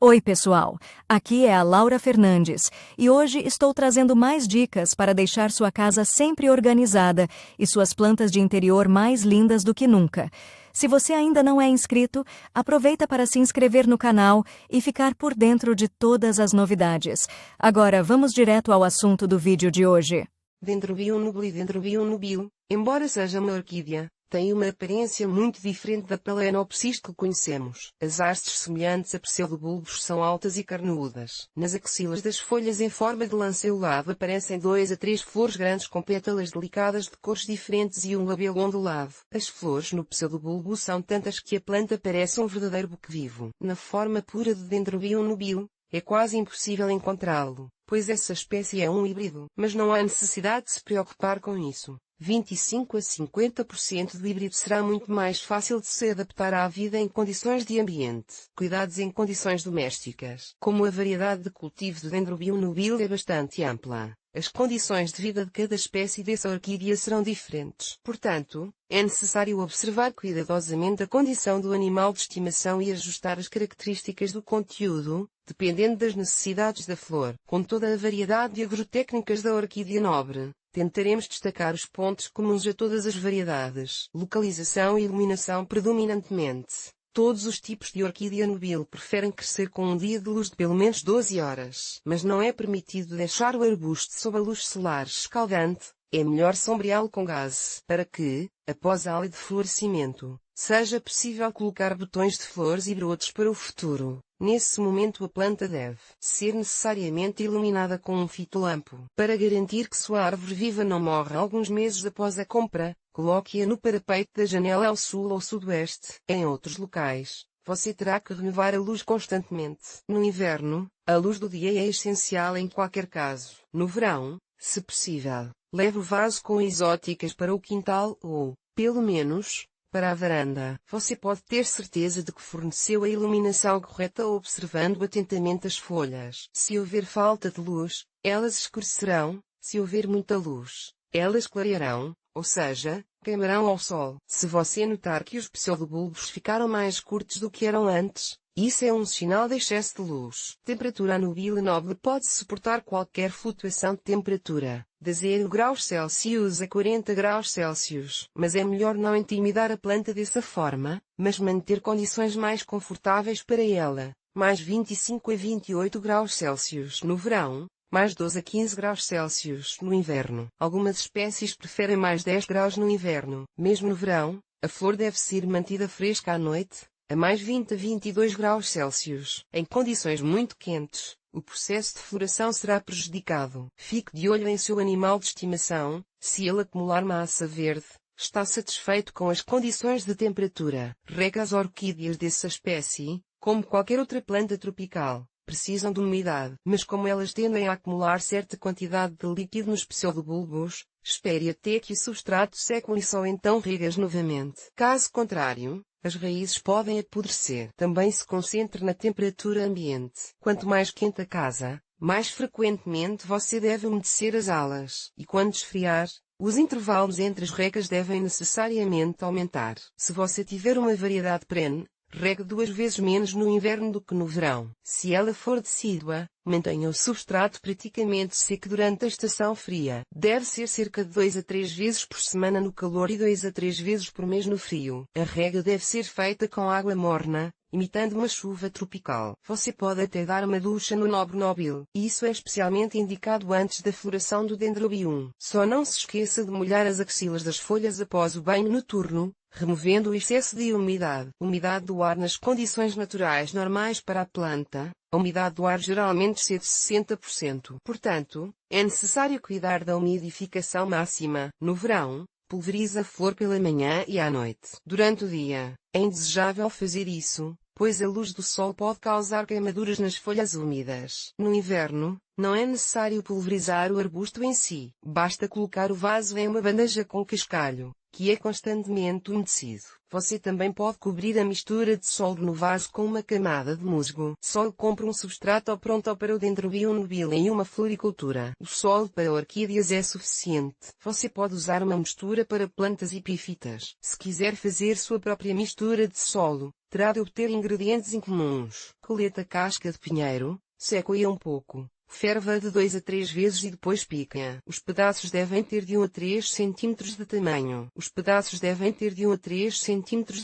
Oi, pessoal! Aqui é a Laura Fernandes e hoje estou trazendo mais dicas para deixar sua casa sempre organizada e suas plantas de interior mais lindas do que nunca. Se você ainda não é inscrito, aproveita para se inscrever no canal e ficar por dentro de todas as novidades. Agora, vamos direto ao assunto do vídeo de hoje. Dendrobium nubile. Dendrobium nubile, embora seja uma orquídea, tem uma aparência muito diferente da Phalaenopsis que conhecemos. As hastes semelhantes a pseudobulbos são altas e carnudas. Nas axilas das folhas em forma de lanceolado aparecem 2 a 3 flores grandes com pétalas delicadas de cores diferentes e um labelo ondulado. As flores no pseudobulbo são tantas que a planta parece um verdadeiro buque vivo. Na forma pura de Dendrobium nubile, é quase impossível encontrá-lo, pois essa espécie é um híbrido. Mas não há necessidade de se preocupar com isso. 25 a 50% do híbrido será muito mais fácil de se adaptar à vida em condições de ambiente. Cuidados em condições domésticas. Como a variedade de cultivo de Dendrobium nubile é bastante ampla, as condições de vida de cada espécie dessa orquídea serão diferentes. Portanto, é necessário observar cuidadosamente a condição do animal de estimação e ajustar as características do conteúdo, dependendo das necessidades da flor. Com toda a variedade de agrotécnicas da orquídea nobre, tentaremos destacar os pontos comuns a todas as variedades. Localização e iluminação predominantemente. Todos os tipos de orquídea nubile preferem crescer com um dia de luz de pelo menos 12 horas. Mas não é permitido deixar o arbusto sob a luz solar escaldante, é melhor sombreá-lo com gaze, para que, após a área de florescimento, seja possível colocar botões de flores e brotos para o futuro. Nesse momento a planta deve ser necessariamente iluminada com um fitolampo. Para garantir que sua árvore viva não morra alguns meses após a compra, coloque-a no parapeito da janela ao sul ou sudoeste. Em outros locais, você terá que renovar a luz constantemente. No inverno, a luz do dia é essencial em qualquer caso. No verão, se possível, leve o vaso com exóticas para o quintal ou, pelo menos, para a varanda. Você pode ter certeza de que forneceu a iluminação correta observando atentamente as folhas. Se houver falta de luz, elas escurecerão. Se houver muita luz, elas clarearão, ou seja, queimarão ao sol. Se você notar que os pseudobulbos ficaram mais curtos do que eram antes, isso é um sinal de excesso de luz. Temperatura. A nubile nobre pode suportar qualquer flutuação de temperatura, de 0 graus Celsius a 40 graus Celsius. Mas é melhor não intimidar a planta dessa forma, mas manter condições mais confortáveis para ela. Mais 25 a 28 graus Celsius no verão, mais 12 a 15 graus Celsius no inverno. Algumas espécies preferem mais 10 graus no inverno. Mesmo no verão, a flor deve ser mantida fresca à noite, a mais 20 a 22 graus Celsius. Em condições muito quentes, o processo de floração será prejudicado. Fique de olho em seu animal de estimação. Se ele acumular massa verde, está satisfeito com as condições de temperatura. Rega. As orquídeas dessa espécie, como qualquer outra planta tropical, precisam de umidade. Mas como elas tendem a acumular certa quantidade de líquido nos pseudobulbos, espere até que o substrato seque e só então regas novamente. Caso contrário, as raízes podem apodrecer. Também se concentre na temperatura ambiente. Quanto mais quente a casa, mais frequentemente você deve umedecer as alas. E quando esfriar, os intervalos entre as regas devem necessariamente aumentar. Se você tiver uma variedade perene, regue 2 vezes menos no inverno do que no verão. Se ela for decídua, mantenha o substrato praticamente seco durante a estação fria. Deve ser cerca de 2 a 3 vezes por semana no calor e 2 a 3 vezes por mês no frio. A rega deve ser feita com água morna, imitando uma chuva tropical. Você pode até dar uma ducha no nobre nobile. Isso é especialmente indicado antes da floração do Dendrobium. Só não se esqueça de molhar as axilas das folhas após o banho noturno, removendo o excesso de umidade. Umidade do ar. Nas condições naturais normais para a planta, a umidade do ar geralmente é de 60%. Portanto, é necessário cuidar da umidificação máxima. No verão, pulverize a flor pela manhã e à noite. Durante o dia, é indesejável fazer isso, pois a luz do sol pode causar queimaduras nas folhas úmidas. No inverno, não é necessário pulverizar o arbusto em si. Basta colocar o vaso em uma bandeja com cascalho, que é constantemente umedecido. Você também pode cobrir a mistura de solo no vaso com uma camada de musgo. Solo compre um substrato pronto para o Dendrobium nubile em uma floricultura. O solo para orquídeas é suficiente. Você pode usar uma mistura para plantas epífitas. Se quiser fazer sua própria mistura de solo, terá de obter ingredientes incomuns. Coleta a casca de pinheiro, seque-a um pouco. Ferva de 2 a 3 vezes e depois pique-a. Os pedaços devem ter de 1 a 3 cm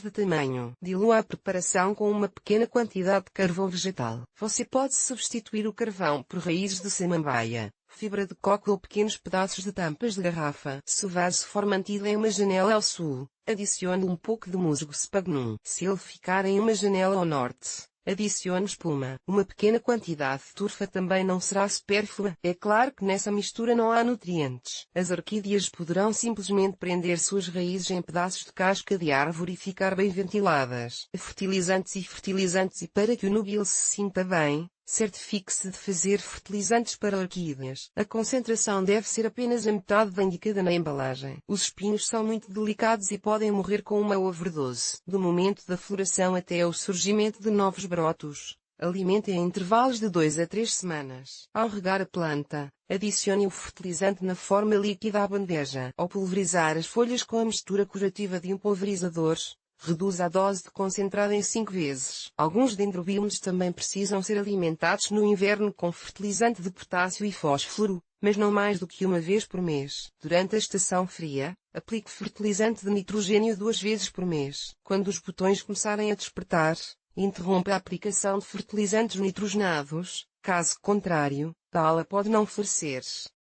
de tamanho. Dilua a preparação com uma pequena quantidade de carvão vegetal. Você pode substituir o carvão por raízes de samambaia, fibra de coco ou pequenos pedaços de tampas de garrafa. Se o vaso for mantido em uma janela ao sul, adicione um pouco de musgo sphagnum. Se ele ficar em uma janela ao norte, adicione espuma. Uma pequena quantidade de turfa também não será supérflua. É claro que nessa mistura não há nutrientes. As orquídeas poderão simplesmente prender suas raízes em pedaços de casca de árvore e ficar bem ventiladas. Fertilizantes e para que o núbile se sinta bem, certifique-se de fazer fertilizantes para orquídeas. A concentração deve ser apenas a metade da indicada na embalagem. Os espinhos são muito delicados e podem morrer com uma overdose. Do momento da floração até o surgimento de novos brotos, alimente em intervalos de 2 a 3 semanas. Ao regar a planta, adicione o fertilizante na forma líquida à bandeja. Ao pulverizar as folhas com a mistura curativa de um pulverizador, reduz a dose de concentrado em 5 vezes. Alguns dendrobiums também precisam ser alimentados no inverno com fertilizante de potássio e fósforo, mas não mais do que uma vez por mês. Durante a estação fria, aplique fertilizante de nitrogênio 2 vezes por mês. Quando os botões começarem a despertar, interrompa a aplicação de fertilizantes nitrogenados, caso contrário, a ala pode não florescer.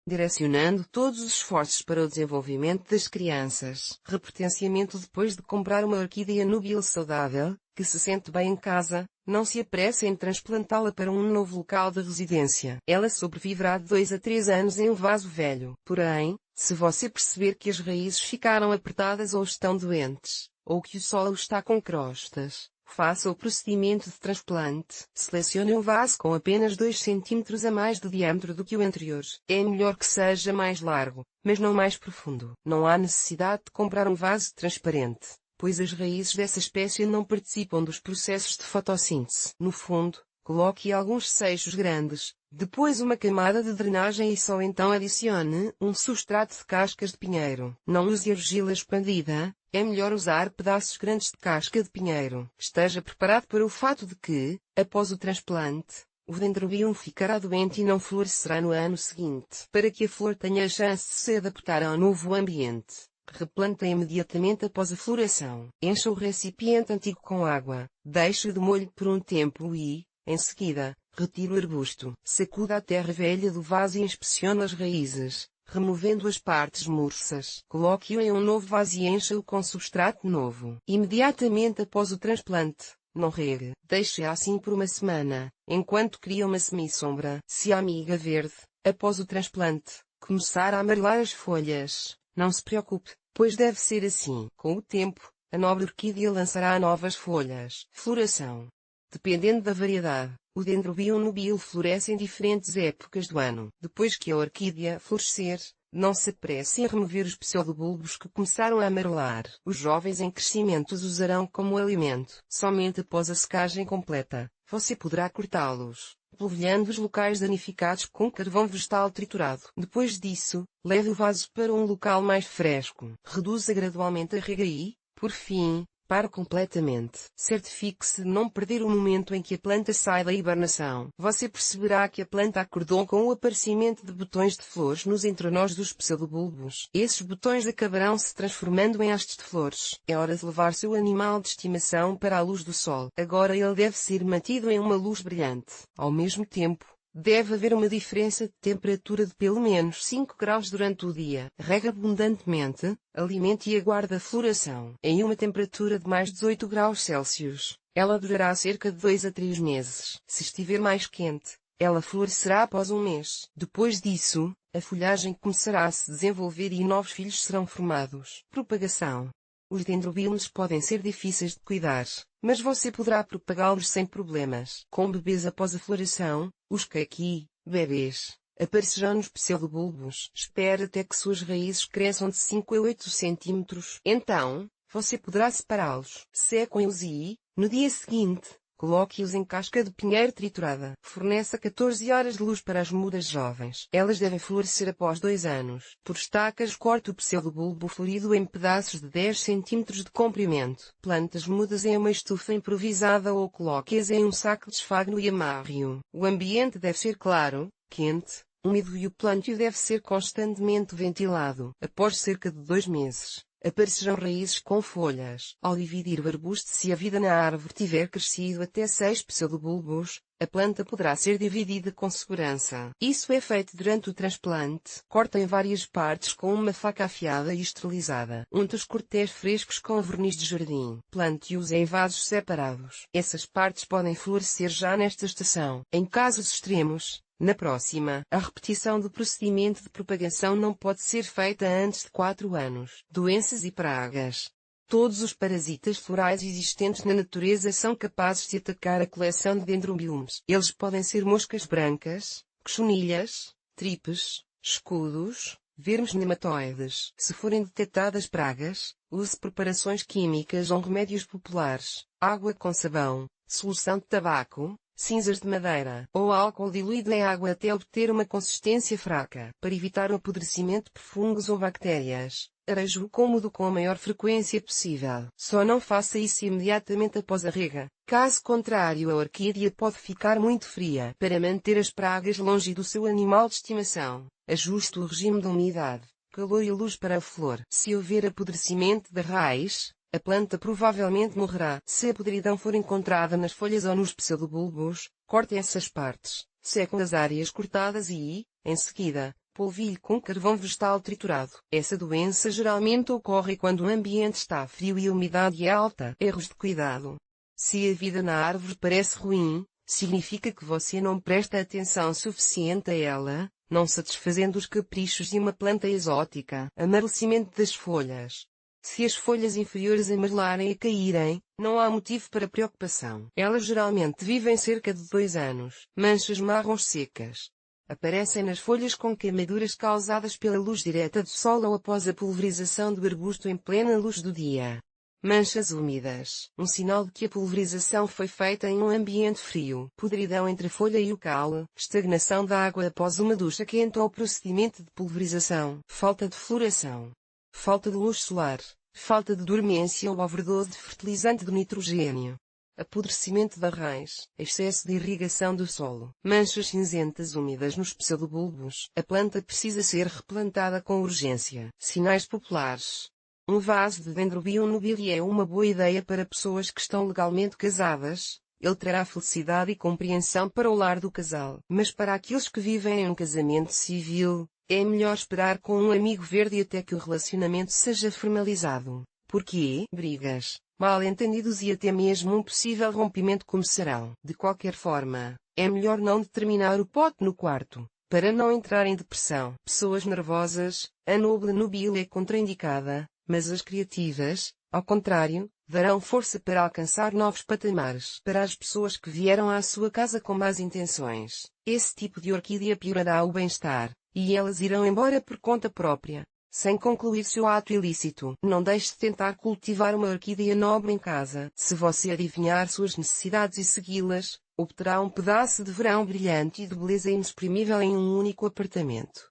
Direcionando todos os esforços para o desenvolvimento das crianças. Repotenciamento. Depois de comprar uma orquídea nubile saudável, que se sente bem em casa, não se apresse em transplantá-la para um novo local de residência. Ela sobreviverá de 2 a 3 anos em um vaso velho. Porém, se você perceber que as raízes ficaram apertadas ou estão doentes, ou que o solo está com crostas, faça o procedimento de transplante. Selecione um vaso com apenas 2 cm a mais de diâmetro do que o anterior. É melhor que seja mais largo, mas não mais profundo. Não há necessidade de comprar um vaso transparente, pois as raízes dessa espécie não participam dos processos de fotossíntese. No fundo, coloque alguns seixos grandes, depois uma camada de drenagem e só então adicione um substrato de cascas de pinheiro. Não use argila expandida. É melhor usar pedaços grandes de casca de pinheiro. Esteja preparado para o fato de que, após o transplante, o dendrobium ficará doente e não florescerá no ano seguinte. Para que a flor tenha a chance de se adaptar ao novo ambiente, replante imediatamente após a floração. Encha o recipiente antigo com água, deixe-o de molho por um tempo e, em seguida, retire o arbusto. Sacuda a terra velha do vaso e inspecione as raízes, removendo as partes murchas. Coloque-o em um novo vaso e encha-o com substrato novo. Imediatamente após o transplante, não regue. Deixe-a assim por uma semana, enquanto cria uma semi-sombra. Se a amiga verde, após o transplante, começar a amarelar as folhas, não se preocupe, pois deve ser assim. Com o tempo, a nobre orquídea lançará novas folhas. Floração. Dependendo da variedade, o Dendrobium nubile floresce em diferentes épocas do ano. Depois que a orquídea florescer, não se apresse em remover os pseudobulbos que começaram a amarelar. Os jovens em crescimento os usarão como alimento. Somente após a secagem completa, você poderá cortá-los, polvilhando os locais danificados com carvão vegetal triturado. Depois disso, leve o vaso para um local mais fresco. Reduza gradualmente a rega e, por fim, pare completamente. Certifique-se de não perder o momento em que a planta sai da hibernação. Você perceberá que a planta acordou com o aparecimento de botões de flores nos entrenós dos pseudobulbos. Esses botões acabarão se transformando em hastes de flores. É hora de levar seu animal de estimação para a luz do sol. Agora ele deve ser mantido em uma luz brilhante. Ao mesmo tempo, deve haver uma diferença de temperatura de pelo menos 5 graus durante o dia. Rega abundantemente, alimente e aguarde a floração. Em uma temperatura de mais 18 graus Celsius, ela durará cerca de 2 a 3 meses. Se estiver mais quente, ela florescerá após um mês. Depois disso, a folhagem começará a se desenvolver e novos filhos serão formados. Propagação. Os dendrobiums podem ser difíceis de cuidar, mas você poderá propagá-los sem problemas. Com bebês após a floração, os caqui, bebês, Aparecerão nos pseudobulbos. Espere até que suas raízes cresçam de 5 a 8 centímetros. Então, você poderá separá-los. Seque-os e, no dia seguinte, coloque-os em casca de pinheiro triturada. Forneça 14 horas de luz para as mudas jovens. Elas devem florescer após 2 anos. Por estacas, corte o pseudobulbo florido em pedaços de 10 cm de comprimento. Plante as mudas em uma estufa improvisada ou coloque-as em um saco de esfagno e amarre-o. O ambiente deve ser claro, quente, úmido e o plantio deve ser constantemente ventilado. Após cerca de 2 meses, aparecerão raízes com folhas. Ao dividir o arbusto, se a vida na árvore tiver crescido até 6 pseudobulbos, a planta poderá ser dividida com segurança. Isso é feito durante o transplante. Corta em várias partes com uma faca afiada e esterilizada. Unte os cortés frescos com verniz de jardim. Plante-os em vasos separados. Essas partes podem florescer já nesta estação. Em casos extremos, na próxima, a repetição do procedimento de propagação não pode ser feita antes de 4 anos. Doenças e pragas. Todos os parasitas florais existentes na natureza são capazes de atacar a coleção de dendrobiums. Eles podem ser moscas brancas, cochonilhas, tripes, escudos, vermes nematóides. Se forem detectadas pragas, use preparações químicas ou remédios populares, água com sabão, solução de tabaco, cinzas de madeira, ou álcool diluído em água até obter uma consistência fraca. Para evitar o apodrecimento por fungos ou bactérias, areje o cômodo com a maior frequência possível. Só não faça isso imediatamente após a rega. Caso contrário, a orquídea pode ficar muito fria. Para manter as pragas longe do seu animal de estimação, ajuste o regime de umidade, calor e luz para a flor. Se houver apodrecimento da raiz, a planta provavelmente morrerá. Se a podridão for encontrada nas folhas ou nos pseudobulbos, corte essas partes, seque as áreas cortadas e, em seguida, polvilhe com carvão vegetal triturado. Essa doença geralmente ocorre quando o ambiente está frio e a umidade é alta. Erros de cuidado. Se a vida na árvore parece ruim, significa que você não presta atenção suficiente a ela, não satisfazendo os caprichos de uma planta exótica. Amarelecimento das folhas. Se as folhas inferiores amarelarem e caírem, não há motivo para preocupação. Elas geralmente vivem cerca de 2 anos. Manchas marrons secas. Aparecem nas folhas com queimaduras causadas pela luz direta do sol ou após a pulverização do arbusto em plena luz do dia. Manchas úmidas. Um sinal de que a pulverização foi feita em um ambiente frio. Podridão entre a folha e o caule. Estagnação da água após uma ducha quente ou procedimento de pulverização. Falta de floração. Falta de luz solar, falta de dormência ou overdose de fertilizante de nitrogênio. Apodrecimento da raiz, excesso de irrigação do solo. Manchas cinzentas úmidas nos pseudobulbos. A planta precisa ser replantada com urgência. Sinais populares. Um vaso de Dendrobium nubile é uma boa ideia para pessoas que estão legalmente casadas. Ele trará felicidade e compreensão para o lar do casal. Mas para aqueles que vivem em um casamento civil, é melhor esperar com um amigo verde até que o relacionamento seja formalizado. Porque brigas, mal-entendidos e até mesmo um possível rompimento começarão. De qualquer forma, é melhor não determinar o pote no quarto, para não entrar em depressão. Pessoas nervosas, a noble nubile é contraindicada, mas as criativas, ao contrário, darão força para alcançar novos patamares. Para as pessoas que vieram à sua casa com más intenções, esse tipo de orquídea piorará o bem-estar, e elas irão embora por conta própria, sem concluir seu ato ilícito. Não deixe de tentar cultivar uma orquídea nobre em casa. Se você adivinhar suas necessidades e segui-las, obterá um pedaço de verão brilhante e de beleza inexprimível em um único apartamento.